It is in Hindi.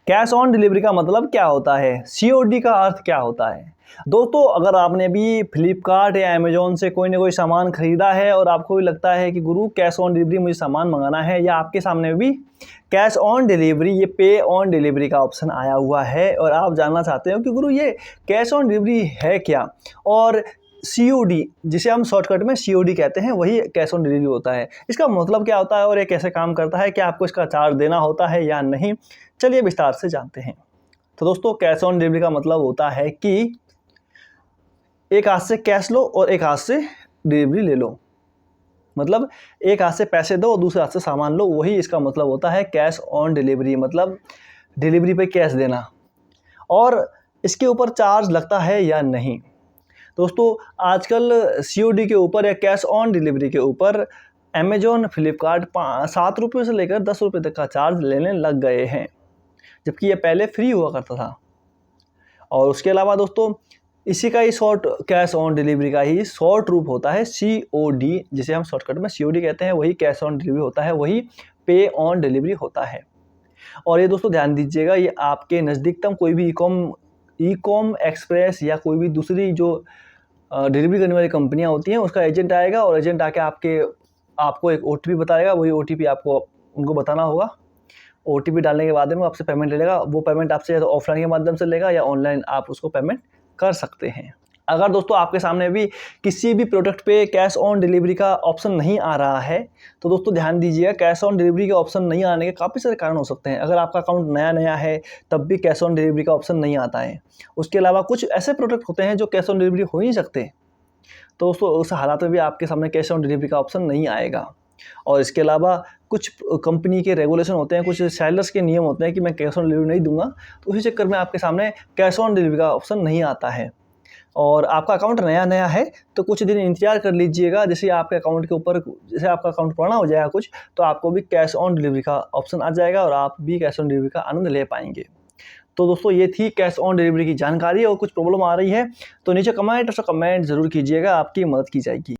कैश ऑन डिलीवरी का मतलब क्या होता है, सीओडी का अर्थ क्या होता है। दोस्तों, अगर आपने भी फ्लिपकार्ट या अमेजोन से कोई ना कोई सामान खरीदा है और आपको भी लगता है कि गुरु कैश ऑन डिलीवरी मुझे सामान मंगाना है, या आपके सामने भी कैश ऑन डिलीवरी, ये पे ऑन डिलीवरी का ऑप्शन आया हुआ है और आप जानना चाहते हो कि गुरु ये कैश ऑन डिलीवरी है क्या, और सीओडी जिसे हम शॉर्टकट में सीओडी कहते हैं वही कैश ऑन डिलीवरी होता है, इसका मतलब क्या होता है और ये कैसे काम करता है, क्या आपको इसका चार्ज देना होता है या नहीं, चलिए विस्तार से जानते हैं। तो दोस्तों, कैश ऑन डिलीवरी का मतलब होता है कि एक हाथ से कैश लो और एक हाथ से डिलीवरी ले लो, मतलब एक हाथ से पैसे दो और दूसरे हाथ से सामान लो, वही इसका मतलब होता है कैश ऑन डिलीवरी, मतलब डिलीवरी पे कैश देना। और इसके ऊपर चार्ज लगता है या नहीं। दोस्तों, आजकल सीओडी के ऊपर या कैश ऑन डिलीवरी के ऊपर अमेजोन, फ्लिपकार्ट 7 रुपये से लेकर 10 रुपये तक का चार्ज लेने लग गए हैं, जबकि ये पहले फ्री हुआ करता था। और उसके अलावा दोस्तों, इसी का ही शॉर्ट, कैश ऑन डिलीवरी का ही शॉर्ट रूप होता है सीओडी, जिसे हम शॉर्टकट में सीओडी कहते हैं, वही कैश ऑन डिलीवरी होता है, वही पे ऑन डिलीवरी होता है। और ये दोस्तों ध्यान दीजिएगा, ये आपके नज़दीकतम कोई भी ई कॉम एक्सप्रेस या कोई भी दूसरी जो डिलीवरी करने वाली कंपनियां होती हैं, उसका एजेंट आएगा और एजेंट आके आपको एक ओटीपी बताएगा, वही ओटीपी आपको उनको बताना होगा। ओटीपी डालने के बाद में वो आपसे पेमेंट ले लेगा, वो पेमेंट आपसे या तो ऑफलाइन के माध्यम से लेगा या ऑनलाइन आप उसको पेमेंट कर सकते हैं। अगर दोस्तों आपके सामने भी किसी भी प्रोडक्ट पे कैश ऑन डिलीवरी का ऑप्शन नहीं आ रहा है, तो दोस्तों ध्यान दीजिएगा, कैश ऑन डिलीवरी का ऑप्शन नहीं आने के काफ़ी सारे कारण हो सकते हैं। अगर आपका अकाउंट नया है तब भी कैश ऑन डिलीवरी का ऑप्शन नहीं आता है। उसके अलावा कुछ ऐसे प्रोडक्ट होते हैं जो कैश ऑन डिलीवरी हो ही नहीं सकते, तो दोस्तों उस हालात में भी आपके सामने कैश ऑन डिलीवरी का ऑप्शन नहीं आएगा। और इसके अलावा कुछ कंपनी के रेगुलेशन होते हैं, कुछ सेलर्स के नियम होते हैं कि मैं कैश ऑन डिलीवरी नहीं दूंगा, तो उसी चक्कर में आपके सामने कैश ऑन डिलीवरी का ऑप्शन नहीं आता है। और आपका अकाउंट नया है तो कुछ दिन इंतजार कर लीजिएगा, जैसे आपके अकाउंट के ऊपर, जैसे आपका अकाउंट पुराना हो जाएगा कुछ, तो आपको भी कैश ऑन डिलीवरी का ऑप्शन आ जाएगा और आप भी कैश ऑन डिलीवरी का आनंद ले पाएंगे। तो दोस्तों, ये थी कैश ऑन डिलीवरी की जानकारी। और कुछ प्रॉब्लम आ रही है तो नीचे कमेंट ज़रूर कीजिएगा, आपकी मदद की जाएगी।